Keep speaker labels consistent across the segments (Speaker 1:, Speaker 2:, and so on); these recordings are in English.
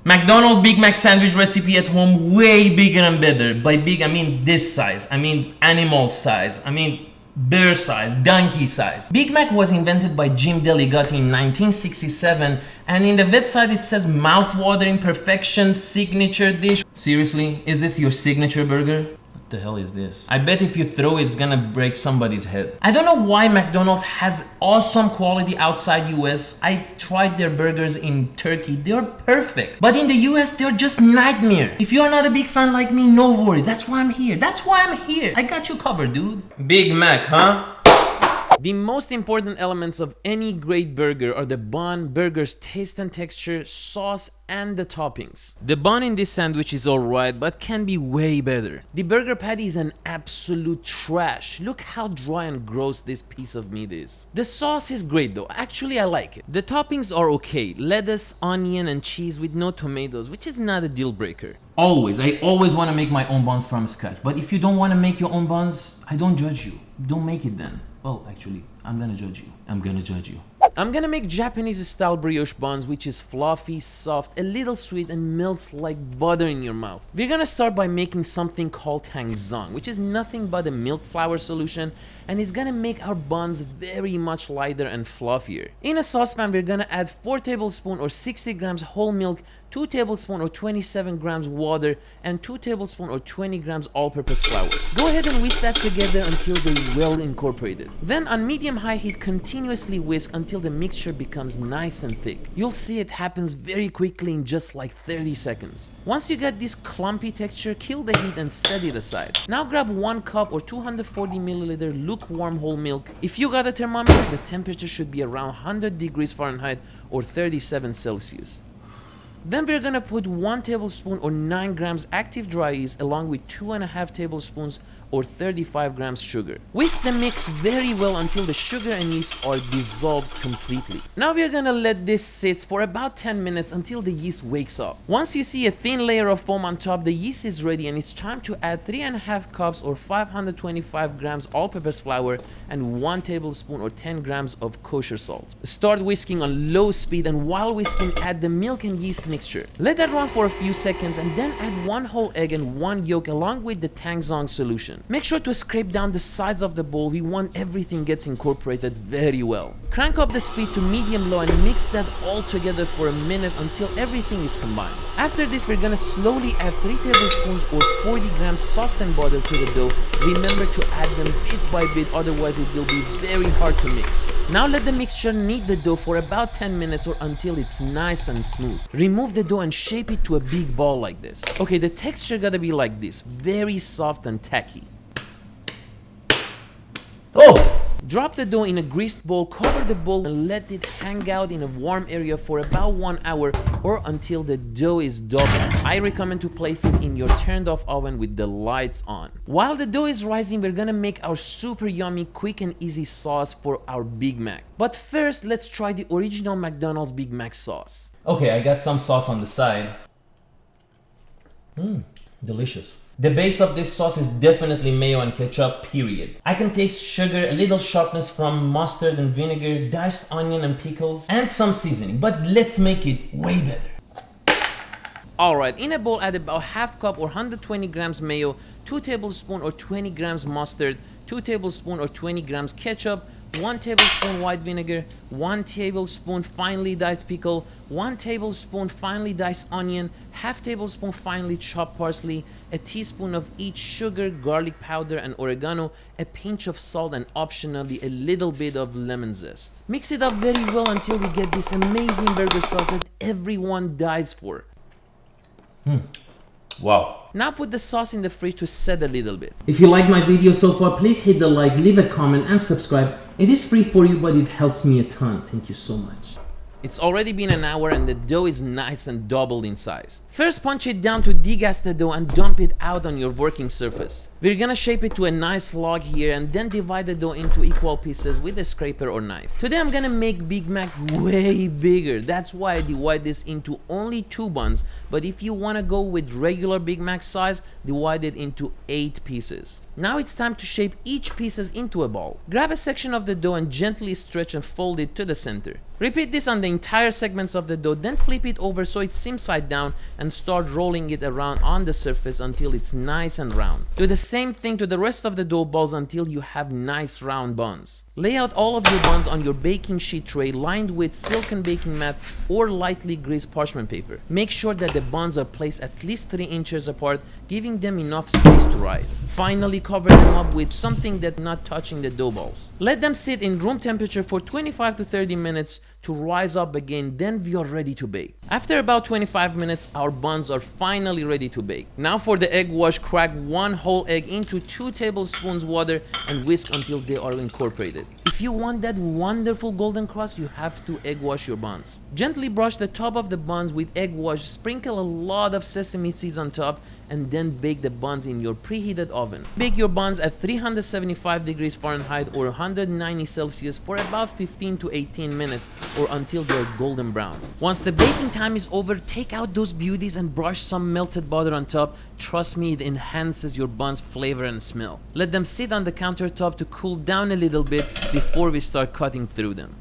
Speaker 1: McDonald's Big Mac sandwich recipe at home, way bigger and better. By big, I mean this size. I mean animal size. I mean bear size, donkey size. Big Mac was invented by Jim Deligatti in 1967, and in the website it says mouth-watering perfection signature dish. Seriously, is this your signature burger? What the hell is this? I bet if you throw it, it's gonna break somebody's head. I don't know why McDonald's has awesome quality outside US. I've tried their burgers in Turkey, they're perfect. But in the US, they're just nightmare. If you're not a big fan like me, no worries. That's why I'm here. That's why I'm here. I got you covered, dude. Big Mac, huh?
Speaker 2: The most important elements of any great burger are the bun, burger's taste and texture, sauce, and the toppings. The bun in this sandwich is alright, but can be way better. The burger patty is an absolute trash. Look how dry and gross this piece of meat is. The sauce is great though, actually I like it. The toppings are okay, lettuce, onion, and cheese with no tomatoes, which is not a deal breaker.
Speaker 1: I always want to make my own buns from scratch. But if you don't want to make your own buns, I don't judge you. Don't make it then. Well, actually, I'm gonna judge you. I'm gonna make Japanese style brioche buns, which is fluffy, soft, a little sweet, and melts like butter in your mouth. We're gonna start by making something called tangzang, which is nothing but a milk flour solution, and it's gonna make our buns very much lighter and fluffier. In a saucepan, we're gonna add 4 tablespoons or 60 grams whole milk, 2 tablespoons or 27 grams water, and 2 tablespoons or 20 grams all-purpose flour. Go ahead and whisk that together until they're well incorporated. Then on medium-high heat, continuously whisk until the mixture becomes nice and thick. You'll see it happens very quickly in just like 30 seconds. Once you get this clumpy texture, kill the heat and set it aside. Now grab 1 cup or 240 milliliter lukewarm whole milk. If you got a thermometer, the temperature should be around 100 degrees Fahrenheit or 37 Celsius. Then we're gonna put 1 tablespoon or 9 grams active dry yeast along with 2.5 tablespoons or 35 grams sugar. Whisk the mix very well until the sugar and yeast are dissolved completely. Now we're gonna let this sit for about 10 minutes until the yeast wakes up. Once you see a thin layer of foam on top, the yeast is ready and it's time to add 3.5 cups or 525 grams all-purpose flour and 1 tablespoon or 10 grams of kosher salt. Start whisking on low speed, and while whisking, add the milk and yeast mixture. Let that run for a few seconds and then add 1 whole egg and 1 yolk along with the tangzang solution. Make sure to scrape down the sides of the bowl. We want everything gets incorporated very well. Crank up the speed to medium-low and mix that all together for a minute until everything is combined. After this, we're gonna slowly add 3 tablespoons or 40 grams softened butter to the dough. Remember to add them bit by bit, otherwise it will be very hard to mix. Now let the mixture knead the dough for about 10 minutes or until it's nice and smooth. Remove the dough and shape it to a big ball like this. Okay, the texture gotta be like this, very soft and tacky. Oh!
Speaker 2: Drop the dough in a greased bowl, cover the bowl and let it hang out in a warm area for about 1 hour or until the dough is doubled. I recommend to place it in your turned off oven with the lights on. While the dough is rising, we're gonna make our super yummy, quick and easy sauce for our Big Mac. But first, let's try the original McDonald's Big Mac sauce.
Speaker 1: Okay, I got some sauce on the side. Delicious. The base of this sauce is definitely mayo and ketchup, period. I can taste sugar, a little sharpness from mustard and vinegar, diced onion and pickles, and some seasoning. But let's make it way better.
Speaker 2: Alright, in a bowl add about half cup or 120 grams mayo, 2 tablespoons or 20 grams mustard, 2 tablespoons or 20 grams ketchup, 1 tablespoon white vinegar, 1 tablespoon finely diced pickle, 1 tablespoon finely diced onion, half tablespoon finely chopped parsley, a teaspoon of each sugar, garlic powder and oregano, a pinch of salt, and optionally a little bit of lemon zest. Mix it up very well until we get this amazing burger sauce that everyone dies for.
Speaker 1: Wow.
Speaker 2: Now put the sauce in the fridge to set a little bit.
Speaker 1: If you like my video so far, please hit the like, leave a comment and subscribe. It is free for you, but it helps me a ton. Thank you so much.
Speaker 2: It's already been an hour and the dough is nice and doubled in size. First, punch it down to degas the dough and dump it out on your working surface. We're gonna shape it to a nice log here and then divide the dough into equal pieces with a scraper or knife. Today I'm gonna make Big Mac way bigger. That's why I divide this into only 2 buns, but if you wanna go with regular Big Mac size, divide it into 8 pieces. Now it's time to shape each pieces into a ball. Grab a section of the dough and gently stretch and fold it to the center. Repeat this on the entire segments of the dough, then flip it over so it's seam side down and start rolling it around on the surface until it's nice and round. Do the same thing to the rest of the dough balls until you have nice round buns. Lay out all of your buns on your baking sheet tray lined with silken baking mat or lightly greased parchment paper. Make sure that the buns are placed at least 3 inches apart, giving them enough space to rise. Finally, cover them up with something that's not touching the dough balls. Let them sit in room temperature for 25 to 30 minutes to rise up again, then we are ready to bake. After about 25 minutes, our buns are finally ready to bake. Now for the egg wash, crack 1 whole egg into 2 tablespoons water and whisk until they are incorporated. If you want that wonderful golden crust, you have to egg wash your buns. Gently brush the top of the buns with egg wash, sprinkle a lot of sesame seeds on top, and then bake the buns in your preheated oven. Bake your buns at 375 degrees Fahrenheit or 190 Celsius for about 15 to 18 minutes or until they're golden brown. Once the baking time is over, take out those beauties and brush some melted butter on top. Trust me, it enhances your buns' flavor and smell. Let them sit on the countertop to cool down a little bit before we start cutting through them.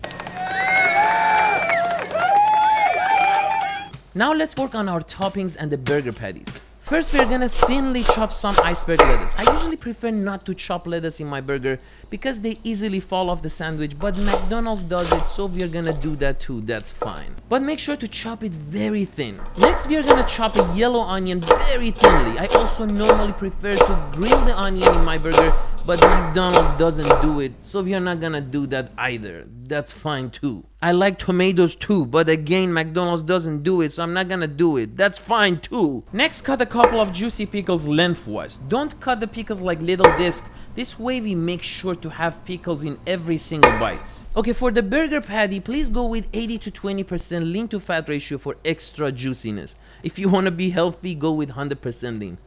Speaker 2: Now let's work on our toppings and the burger patties. First, we're gonna thinly chop some iceberg lettuce. I usually prefer not to chop lettuce in my burger because they easily fall off the sandwich, but McDonald's does it, so we're gonna do that too, that's fine. But make sure to chop it very thin. Next, we're gonna chop a yellow onion very thinly. I also normally prefer to grill the onion in my burger, but McDonald's doesn't do it, so we are not gonna do that either. That's fine too. I like tomatoes too, but again, McDonald's doesn't do it, so I'm not gonna do it. That's fine too. Next, cut a couple of juicy pickles lengthwise. Don't cut the pickles like little discs. This way we make sure to have pickles in every single bite. Okay, for the burger patty, please go with 80 to 20% lean to fat ratio for extra juiciness. If you wanna be healthy, go with 100% lean.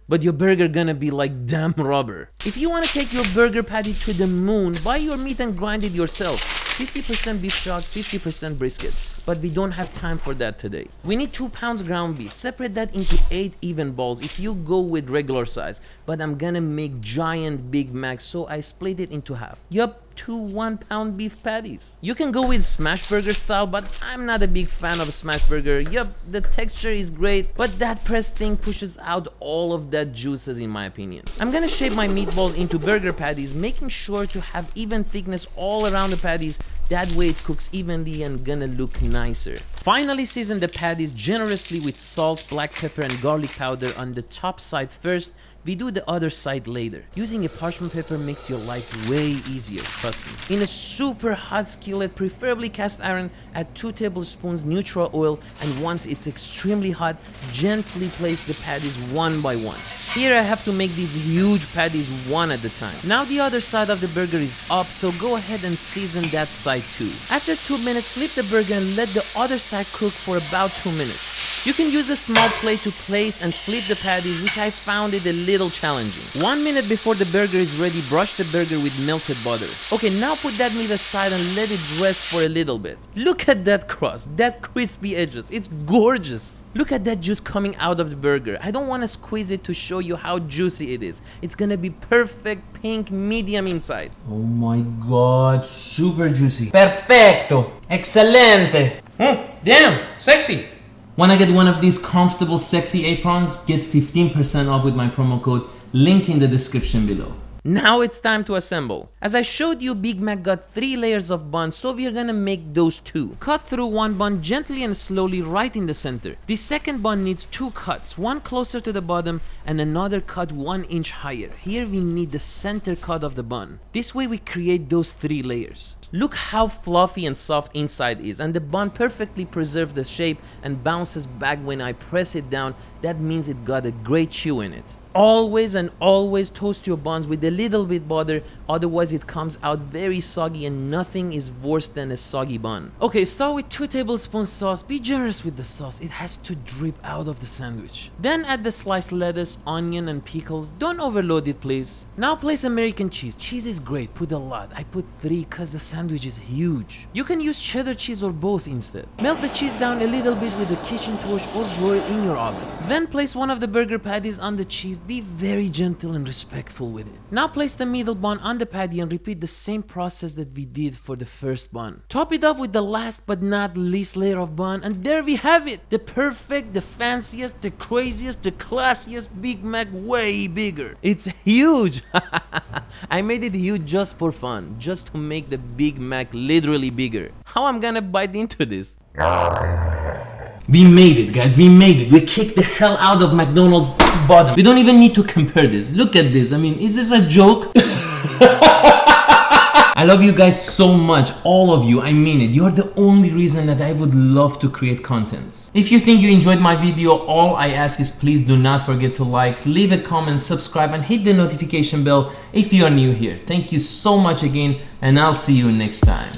Speaker 2: But your burger gonna be like damn rubber. If you wanna take your burger patty to the moon, buy your meat and grind it yourself. 50% beef stock, 50% brisket. But we don't have time for that today. We need 2 pounds ground beef. Separate that into 8 even balls if you go with regular size. But I'm gonna make giant Big Macs, so I split it into half. Yup, 2 1-pound beef patties. You can go with smash burger style, but I'm not a big fan of smash burger. Yup, the texture is great, but that pressed thing pushes out all of that juices in my opinion. I'm gonna shape my meatballs into burger patties, making sure to have even thickness all around the patties. That way it cooks evenly and gonna look nicer. Finally, season the patties generously with salt, black pepper and garlic powder on the top side first. We do the other side later. Using a parchment paper makes your life way easier, trust me. In a super hot skillet, preferably cast iron, add 2 tablespoons neutral oil, and once it's extremely hot, gently place the patties one by one. Here I have to make these huge patties one at a time. Now the other side of the burger is up, so go ahead and season that side too. After 2 minutes, flip the burger and let the other side cook for about 2 minutes. You can use a small plate to place and flip the patties, which I found it a little challenging. 1 minute before the burger is ready, brush the burger with melted butter. Okay, now put that meat aside and let it rest for a little bit. Look at that crust, that crispy edges, it's gorgeous. Look at that juice coming out of the burger. I don't want to squeeze it to show you how juicy it is. It's gonna be perfect pink medium inside.
Speaker 1: Oh my god, super juicy. Perfecto. Excelente.
Speaker 2: Damn, sexy.
Speaker 1: Wanna get one of these comfortable sexy aprons? Get 15% off with my promo code, link in the description below.
Speaker 2: Now it's time to assemble. As I showed you, Big Mac got 3 layers of buns, so we're gonna make those 2. Cut through one bun gently and slowly right in the center. The second bun needs 2 cuts, one closer to the bottom and another cut 1 inch higher. Here we need the center cut of the bun. This way we create those 3 layers. Look how fluffy and soft inside is, and the bun perfectly preserves the shape and bounces back when I press it down. That means it got a great chew in it. Always and always toast your buns with a little bit butter, otherwise it comes out very soggy and nothing is worse than a soggy bun. Okay, start with 2 tablespoons sauce. Be generous with the sauce, it has to drip out of the sandwich. Then add the sliced lettuce, onion and pickles. Don't overload it please. Now place American cheese. Cheese is great, put a lot. I put 3 cause the sandwich is huge. You can use cheddar cheese or both instead. Melt the cheese down a little bit with a kitchen torch or roll it in your oven. Then place one of the burger patties on the cheese. be very gentle and respectful with it. Now place the middle bun on the patty and repeat the same process that we did for the first bun. Top it off with the last but not least layer of bun, and there we have it. The perfect, the fanciest, the craziest, the classiest Big Mac, way bigger. It's huge. I made it huge just for fun, just to make the Big Mac literally bigger. How I'm gonna bite into this?
Speaker 1: We made it, guys, we made it. We kicked the hell out of McDonald's bottom. We don't even need to compare this. Look at this. I mean, is this a joke? I love you guys so much, all of you, I mean it. You're the only reason that I would love to create contents. If you think you enjoyed my video, all I ask is please do not forget to like, leave a comment, subscribe, and hit the notification bell if you are new here. Thank you so much again, and I'll see you next time.